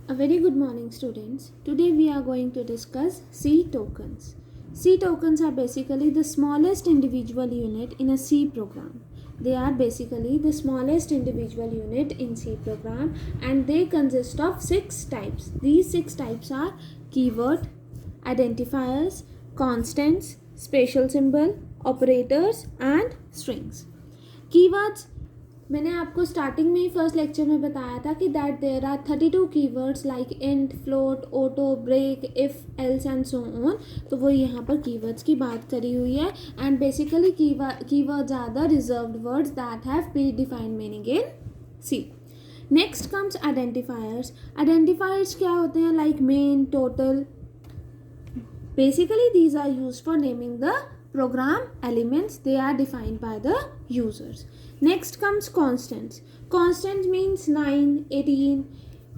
A very good morning, students. Today we are going to discuss C tokens. C tokens are basically the smallest individual unit in a C program. They are basically the smallest individual unit in C program and they consist of 6 types. These 6 types are keyword, identifiers, constants, special symbol, operators and strings. Keywords मैंने आपको starting में ही first lecture में बताया था कि that there are 32 keywords like int, float, auto, break, if, else and so on. तो वो यहाँ पर कीवर्ड्स की बात करी हुई है and basically keywords are the reserved words that have predefined meaning in C. Next comes identifiers. Identifiers क्या होते हैं? Like main, total. Basically these are used for naming the program elements. They are defined by the users. Next comes constants. Constant means 9, 18.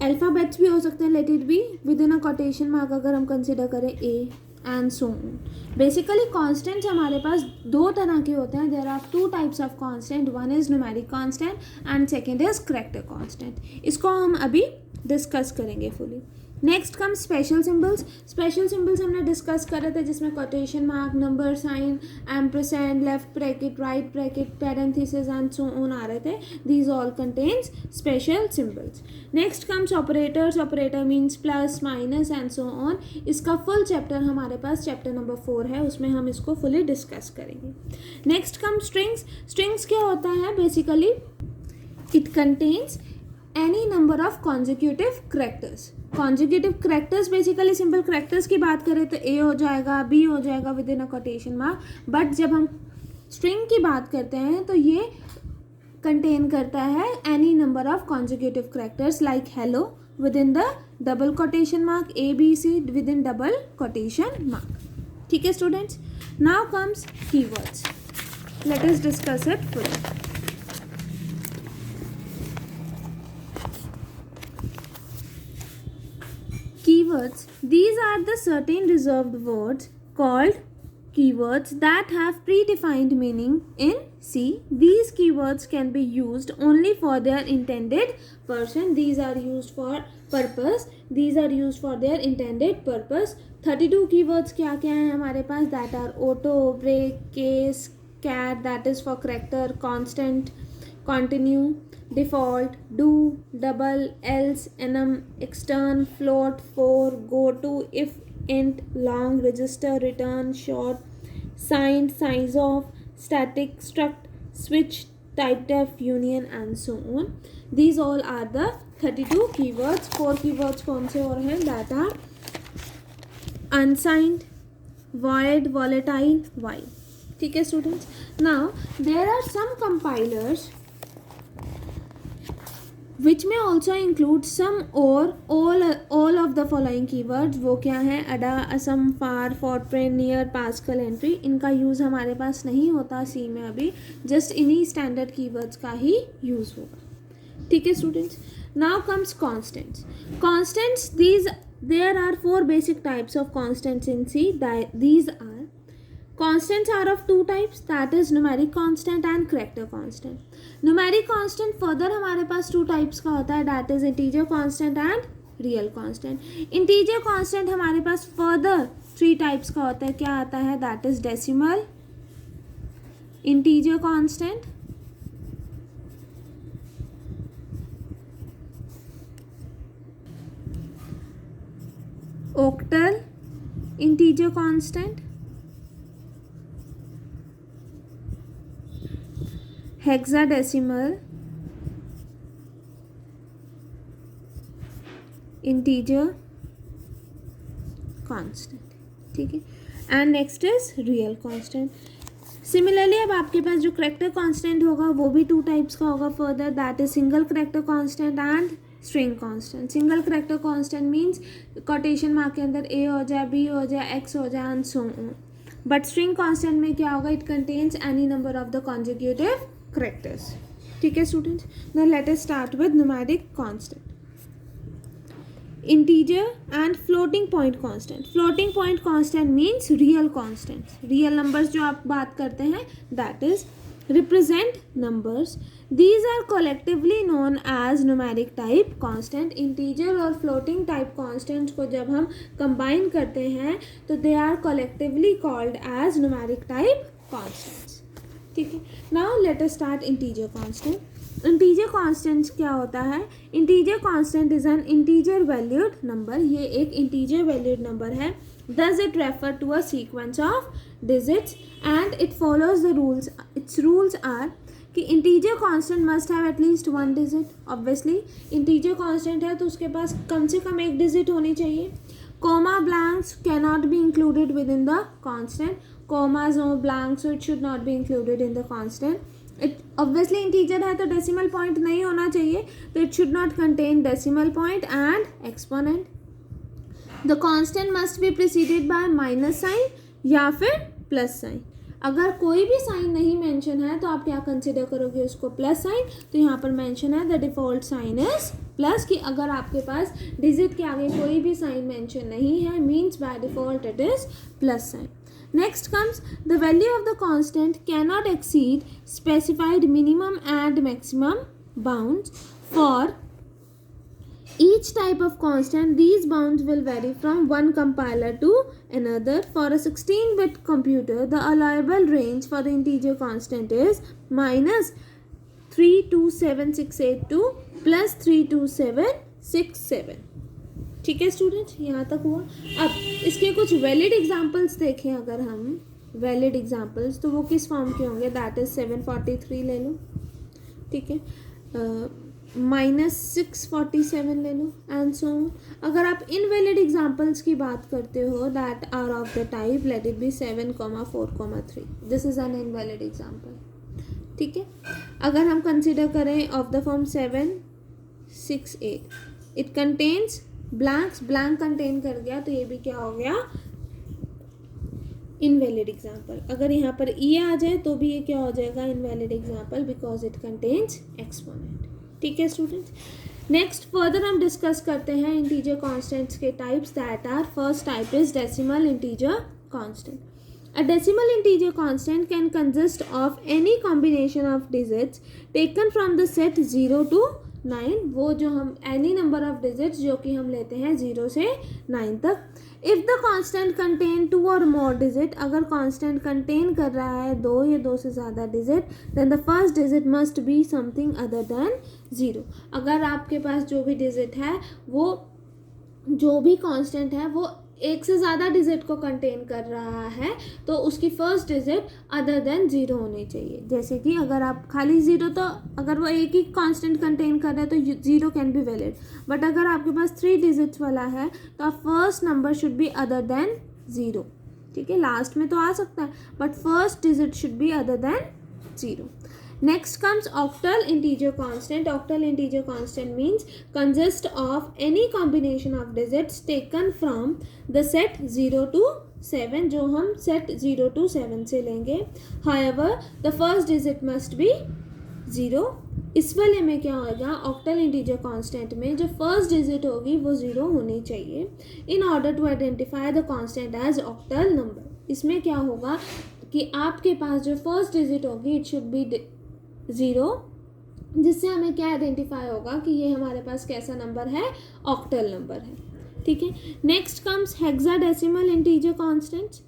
Alphabets भी हो सकते हैं, let it be within a quotation mark अगर हम consider करें A and so on. Basically constants हमारे पास दो तरह के होते हैं. There are two types of constant. One is numeric constant and second is character constant. इसको हम अभी डिस्कस करेंगे fully. Next come special symbols. Special symbols हमने डिस्कस करे थे जिसमें quotation mark, number sign, ampersand, left bracket, right bracket, parenthesis and so on आ रहे थे. These all contains special symbols. Next comes operators. Operator means plus, minus and so on. इसका full chapter हमारे पास chapter number 4 है, उसमें हम इसको फुली डिस्कस करेंगे. Next come strings. स्ट्रिंग्स क्या होता है? Basically it contains any number of consecutive characters. Consecutive characters basically simple characters की बात करें तो ए हो जाएगा, बी हो जाएगा with in a quotation mark. But जब हम स्ट्रिंग की बात करते हैं तो ये कंटेन करता है any number of consecutive characters like hello within the double quotation mark, A B C within double quotation mark. ठीक है students. Now comes keywords. Let us discuss it fully. Keywords. These are the certain reserved words called keywords that have predefined meaning in C. These keywords can be used only for their intended person. These are used for purpose. These are used for their intended purpose. 32 keywords क्या क्या हैं हमारे पास? That are auto, break, case, cat, that is for character, constant, continue, default, do, double, else, enum, extern, float, for, go to, if, int, long, register, return, short, signed, size of, static, struct, switch, type def, union and so on. These all are the 32 keywords. 4 keywords कौन से और हैं? That are unsigned, void, volatile, while. ठीक है students. Now there are some compilers which may also include some or all of the following keywords. वो क्या हैं? अडा, असम, फार, फॉरट्रेन, near, pascal, entry. इनका यूज़ हमारे पास नहीं होता सी में अभी. जस्ट इन्हीं स्टैंडर्ड कीवर्ड्स का ही यूज़ होगा. ठीक है students. Now comes constants. Constants there are 4 basic types of constants in C. These are constants are of 2 types, that is numeric constant and character constant. Numeric constant further हमारे पास 2 types का होता है, that is integer constant and real constant. Integer constant हमारे पास further 3 types का होता है. क्या आता है? that is decimal, integer constant, octal, integer constant, hexadecimal, integer constant. ठीक है. And next is real constant. Similarly अब आपके पास जो करेक्टर कांस्टेंट होगा वो भी 2 टाइप्स का होगा further, that is single character constant and string constant. Single character constant means quotation mark के अंदर ए हो जाए, बी हो जाए, एक्स हो जाए and so on. But string constant में क्या होगा? It contains any number of the consecutive characters. ठीक है students. now let us start with numeric constant. integer and floating point constant. floating point constant means real constants. real numbers जो आप बात करते हैं that is represent numbers. These are collectively known as numeric type constant. Integer और floating type constants को जब हम combine करते हैं तो they are collectively called as numeric type constants. ठीक है. Now let us start integer constant. Integer constant क्या होता है? Integer constant is an integer valued number. ये एक इंटीजर वैल्यूड नंबर है. Does it refer to a sequence of digits and it follows the rules. Its rules are कि integer constant must have at least one digit. Obviously integer constant है तो उसके पास कम से कम एक डिजिट होनी चाहिए. Comma blanks can not be included within the constant. Commas no blanks, so it should not be included in the constant. It obviously integer है तो डेसिमल पॉइंट नहीं होना चाहिए, तो it should not contain decimal point and exponent. The constant must be preceded by minus sign या फिर plus sign. अगर कोई भी साइन नहीं मेंशन है तो आप क्या कंसिडर करोगे उसको? Plus sign. तो यहाँ पर मेंशन है the default sign is plus, कि अगर आपके पास डिजिट के आगे कोई भी साइन मेंशन नहीं है means by default it is plus sign. Next comes the value of the constant cannot exceed specified minimum and maximum bounds. For each type of constant, these bounds will vary from one compiler to another. For a 16-bit computer, the allowable range for the integer constant is minus 327682 to plus 32767. ठीक है students, यहाँ तक हुआ. अब इसके कुछ valid examples देखें. अगर हम वैलिड एग्जांपल्स तो वो किस फॉर्म के होंगे? दैट इज 743 ले लो, ठीक है, -647 ले लो एंड सो ऑन. अगर आप इनवैलिड एग्जांपल्स की बात करते हो that are of the type let it be 7,4,3. This is an invalid example. ठीक है. अगर हम कंसिडर करें of the form 768, it contains blanks, blank contain कर गया तो ये भी क्या हो गया? Invalid example. अगर यहाँ पर ई आ जाए तो भी ये क्या हो जाएगा? Invalid example because it contains exponent. ठीक है स्टूडेंट्स. नेक्स्ट फर्दर हम डिस्कस करते हैं इंटीजर कॉन्स्टेंट्स के types. That are, first type is decimal integer constant. A decimal integer constant can consist of any combination of digits taken from the set 0 to 9. वो जो हम any number of digits जो कि हम लेते हैं 0 से 9 तक. If the constant contain 2 or more digit, अगर constant contain कर रहा है 2 या 2 से ज़्यादा digit, then the first digit must be something other than 0. अगर आपके पास जो भी digit है वो जो भी constant है वो एक से ज़्यादा डिजिट को कंटेन कर रहा है तो उसकी फर्स्ट डिजिट अदर देन 0 होनी चाहिए. जैसे कि अगर आप खाली 0, तो अगर वो एक ही कांस्टेंट कंटेन कर रहा है तो 0 कैन बी वैलिड. बट अगर आपके पास 3 डिजिट्स वाला है तो first number should be other than 0. ठीक है, लास्ट में तो आ सकता है but first digit should be other than 0. Next comes octal integer constant. Octal integer constant means consist of any combination of digits taken from the set 0 to 7, जो हम set 0 to 7 से लेंगे. However, the first digit must be 0. इस वाले में क्या होगा? Octal integer constant में जो फर्स्ट डिजिट होगी वो 0 होनी चाहिए in order to identify the constant as octal number. इसमें क्या होगा कि आपके पास जो फर्स्ट डिजिट होगी इट शुड बी 0, जिससे हमें क्या आइडेंटिफाई होगा कि ये हमारे पास कैसा नंबर है? ऑक्टल नंबर है. ठीक है. Next comes hexadecimal integer constants.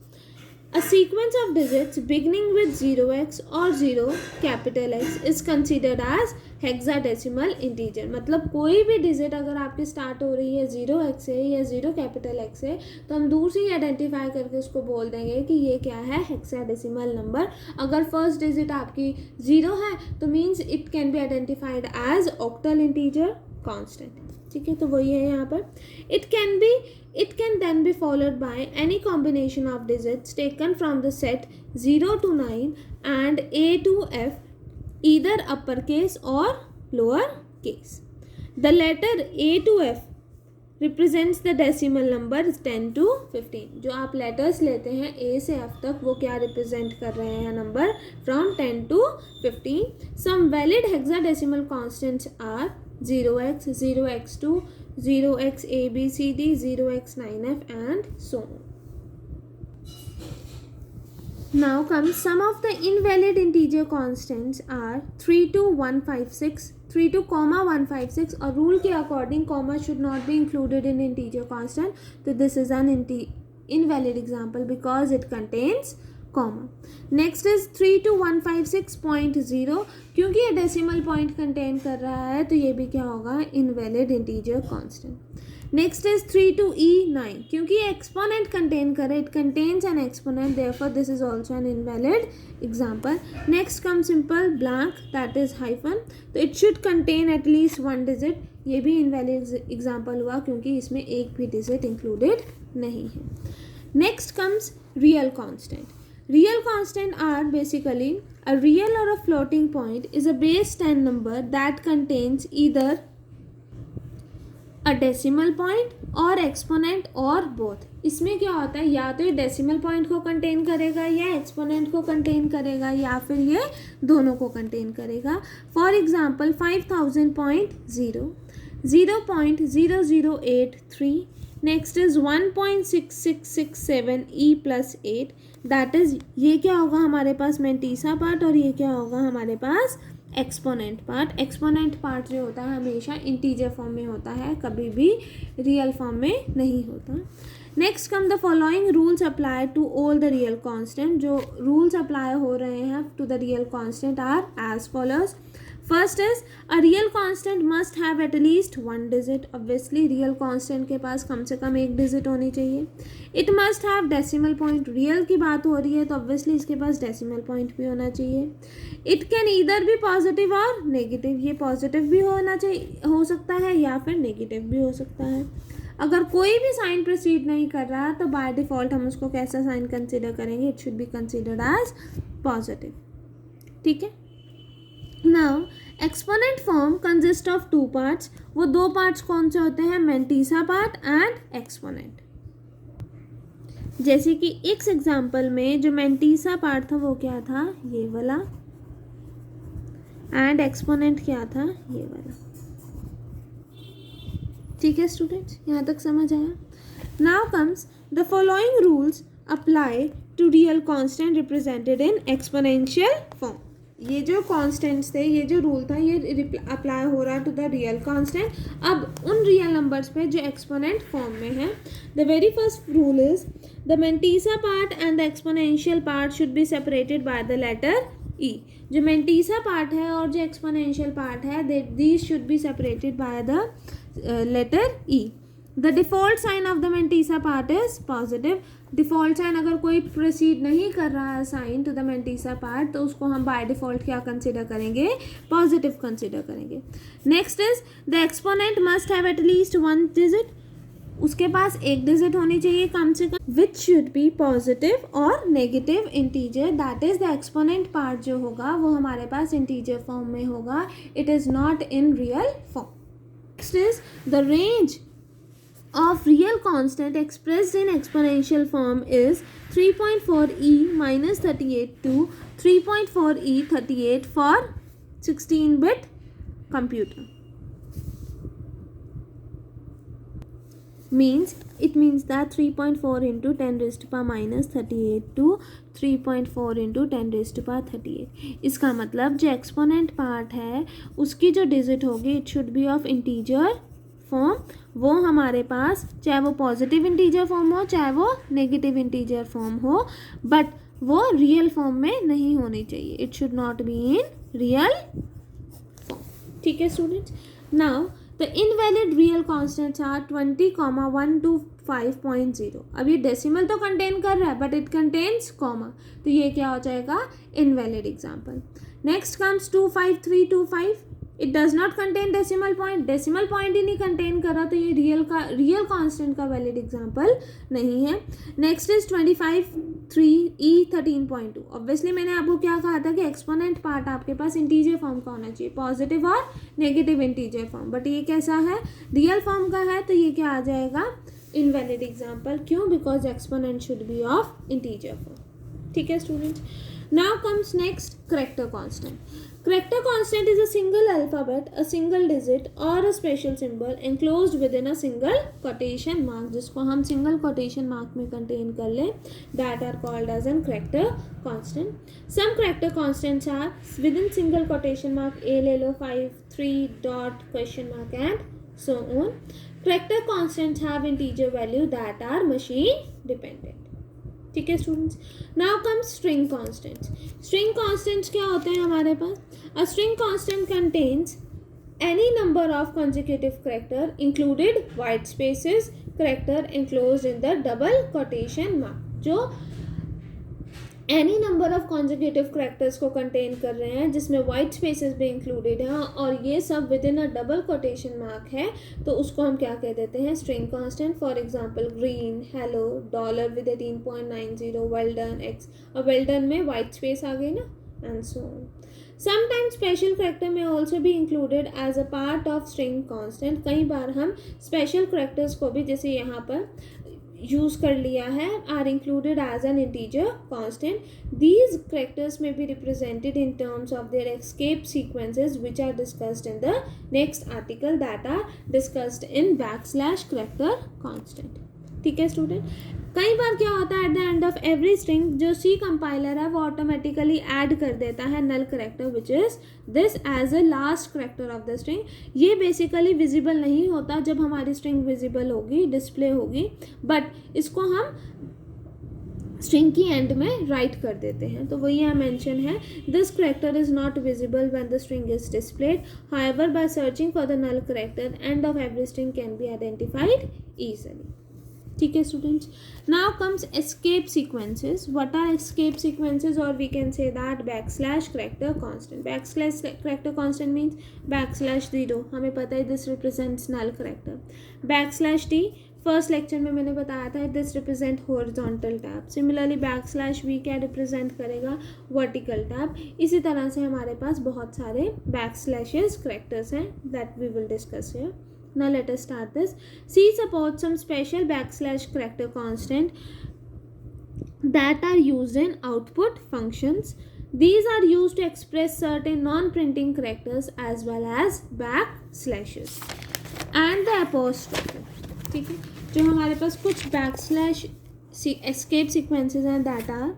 A sequence of digits beginning with 0x or 0 capital X is considered as hexadecimal integer. मतलब कोई भी डिजिट अगर आपकी स्टार्ट हो रही है 0x से या 0 कैपिटल X से तो हम दूर से ही आइडेंटिफाई करके उसको बोल देंगे कि ये क्या है? Hexadecimal number. अगर फर्स्ट डिजिट आपकी 0 है तो means it can be identified as octal integer constant. ठीक है, तो वही है यहाँ पर. It can then be followed by any combination of digits taken from the set 0 to 9 and A to F, either uppercase or lowercase. The letter A to F represents the decimal number 10 to 15. जो आप letters लेते हैं A से F तक वो क्या represent कर रहे हैं? Number from 10 to 15. Some valid hexadecimal constants are 0x, 0x2, 0x ABCD, 0x9f and so on. Now comes some of the invalid integer constants are 3 to 156, 3 to comma 156 और rule के according comma should not be included in integer constant. So this is an invalid example because it contains comma. Next is 3 to 156.0 क्योंकि ये decimal point contain कर रहा है तो ये भी क्या होगा invalid integer constant. Next is 3 to e9 क्योंकि ये एक्सपोनेंट कंटेन करे, it contains an exponent, therefore this is also an invalid example. Next come simple blank that is hyphen, तो it should contain at least 1 digit, ये भी invalid example हुआ क्योंकि इसमें एक भी डिजिट इंक्लूडेड नहीं है. Next comes real constant. Real constant are basically a real or a floating point is a base 10 number that contains either a decimal point और एक्सपोनेंट और बोथ. इसमें क्या होता है, या तो ये डेसिमल पॉइंट को कंटेन करेगा या एक्सपोनेंट को कंटेन करेगा या फिर ये दोनों को कंटेन करेगा. For example 5000.0, 0.0083, next is 1.6667 e + 8, that is ये क्या होगा हमारे पास मेंटीसा पार्ट और ये क्या होगा हमारे पास एक्सपोनेंट पार्ट. एक्सपोनेंट पार्ट जो होता है हमेशा इंटीजर फॉर्म में होता है, कभी भी रियल फॉर्म में नहीं होता. Next come the following rules apply to all the real constant. जो रूल्स अप्लाई हो रहे हैं to the real constant are as follows. First is a real constant must have at least 1 digit. Obviously real constant के पास कम से कम एक डिजिट होनी चाहिए. It must have decimal point. Real की बात हो रही है तो ऑब्वियसली इसके पास डेसिमल पॉइंट भी होना चाहिए. इट कैन ईदर भी पॉजिटिव और नेगेटिव. ये पॉजिटिव भी होना चाहिए, हो सकता है, या फिर नेगेटिव भी हो सकता है. अगर कोई भी साइन प्रोसीड नहीं कर रहा तो बाय डिफ़ॉल्ट हम उसको कैसा साइन कंसिडर करेंगे, it should be considered as positive. ठीक है. Now exponent form consist of 2 parts. वो 2 पार्ट्स कौन से होते हैं, मेंटीसा पार्ट एंड एक्सपोनेंट. जैसे कि इस एग्जाम्पल में जो मेंटीसा पार्ट था वो क्या था, ये वाला, एंड एक्सपोनेंट क्या था, ये वाला. ठीक है स्टूडेंट्स, यहाँ तक समझ आया. Now comes the following rules apply to real constant represented in exponential form. ये जो कांस्टेंट्स थे, ये जो रूल था, ये अप्लाई हो रहा है टू द रियल कांस्टेंट. अब उन रियल नंबर्स पे जो एक्सपोनेंट फॉर्म में है. The very first rule is the mantissa part and the exponential part should be separated by the letter E. जो मेंटीसा पार्ट है और जो एक्सपोनेंशियल पार्ट है, these should be separated by the letter E. The default sign of the mantissa part is positive. Default sign अगर कोई proceed नहीं कर रहा है sign to the mantissa part तो उसको हम बाय डिफ़ॉल्ट क्या कंसिडर करेंगे, पॉजिटिव कंसिडर करेंगे. Next is the exponent must have at least 1 digit. उसके पास एक डिजिट होनी चाहिए कम से कम, विच शुड बी पॉजिटिव और negative integer. That is the exponent part जो होगा वो हमारे पास इंटीजर फॉर्म में होगा, it is not in real form. Next is the range of real constant expressed in exponential form is 3.4e minus 38 to 3.4e 38 for 16-bit computer. It means that 3.4 into 10 raised to power minus 38 to 3.4 into 10 raised to power 38. इसका मतलब जो exponent part है उसकी जो digit होगी it should B of integer form. वो हमारे पास चाहे वो पॉजिटिव इंटीजर फॉर्म हो चाहे वो नेगेटिव इंटीजर फॉर्म हो, बट वो रियल फॉर्म में नहीं होनी चाहिए. It should not be in real form. ठीक है students. Now the invalid real constants are 20,125.0. अब ये डेसिमल तो कंटेन कर रहा है बट इट कंटेन्स कॉमा, तो ये क्या हो जाएगा, invalid example. Next comes 25325. It does not contain decimal point. Decimal point ही नहीं कंटेन कर रहा तो ये रियल कांस्टेंट का वैलिड एग्जांपल नहीं है. Next is 25,3e13.2. ऑब्वियसली मैंने आपको क्या कहा था कि एक्सपोनेंट पार्ट आपके पास इंटीजर फॉर्म का होना चाहिए, पॉजिटिव और नेगेटिव इंटीजर फॉर्म, बट ये कैसा है, रियल फॉर्म का है, तो ये क्या आ जाएगा, इनवैलिड एग्जाम्पल. क्यों, because exponent should be of integer form. ठीक है students. Now comes next character constant. Character constant is a single alphabet, a single digit or a special symbol enclosed within a single quotation mark, जिसको हम single quotation mark में contain कर लें, that are called as an character constant. Some character constants are within single quotation mark, a ले लो 5, 3, dot, question mark and so on. Character constants have integer value that are machine dependent. ठीक है students. Now comes string constants. String constants क्या होते हैं हमारे पास? A string constant contains any number of consecutive character included white spaces, character enclosed in the double quotation mark. जो any number of consecutive characters को contain कर रहे हैं जिसमें वाइट स्पेसेस भी इंक्लूडेड हैं और ये सब within a double quotation mark है, तो उसको हम क्या कह देते हैं? String constant. For example green, hello, dollar with 18.90, well done, X. और वेल डन में वाइट स्पेस आ गई ना, and so on. Sometimes special character में ऑल्सो भी included as a part of string constant. कई बार हम स्पेशल करेक्टर्स को भी, जैसे यहाँ पर यूज कर लिया है, are included as an integer constant. These characters may be represented in terms of their escape sequences which are discussed in the next article that are discussed in backslash character constant. ठीक है student. कई बार क्या होता है, at the end of every string जो C compiler है वो ऑटोमेटिकली ऐड कर देता है null character which is this as a last character of the string. ये बेसिकली विजिबल नहीं होता जब हमारी स्ट्रिंग विजिबल होगी, डिस्प्ले होगी, बट इसको हम स्ट्रिंग की एंड में राइट कर देते हैं. तो वही यहाँ मेंशन है, this character is not visible when the string is displayed. However by searching for the null character end of every string can be identified easily. ठीक है students. Now comes escape sequences. What are escape sequences? और we can say that backslash character constant. Backslash character constant means backslash 0, हमें पता है this represents null character. Backslash T first lecture में मैंने बताया था, this represent horizontal tab. Similarly backslash V क्या represent करेगा? Vertical tab. इसी तरह से हमारे पास बहुत सारे बैकस्लैशेस करेक्टर्स हैं that we will discuss here. Now let us start this. C supports some special backslash character constant that are used in output functions. These are used to express certain non-printing characters as well as backslashes and the apostrophe. ठीक है. जो हमारे पास कुछ backslash escape sequences हैं that are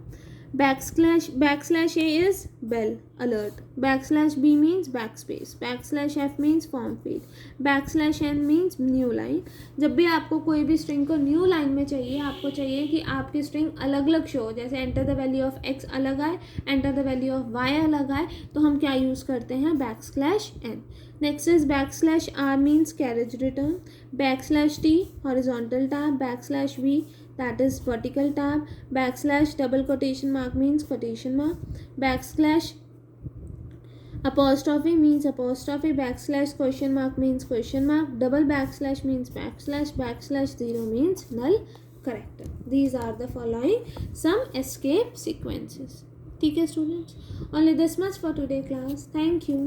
backslash A is bell alert, backslash B means backspace, backslash F means form field, backslash N means new line. जब भी आपको कोई भी स्ट्रिंग को न्यू लाइन में चाहिए, आपको चाहिए कि आपकी स्ट्रिंग अलग अलग शो हो, जैसे enter the value of X अलग आए, enter the value of Y अलग आए, तो हम क्या यूज़ करते हैं? Backslash N. Next is backslash R means carriage return, backslash T horizontal tab, backslash V that is vertical tab, backslash double quotation mark means quotation mark, backslash apostrophe means apostrophe, backslash question mark means question mark, double backslash means backslash, backslash 0 means null character. These are the following some escape sequences. ठीक है students, only this much for today class. Thank you.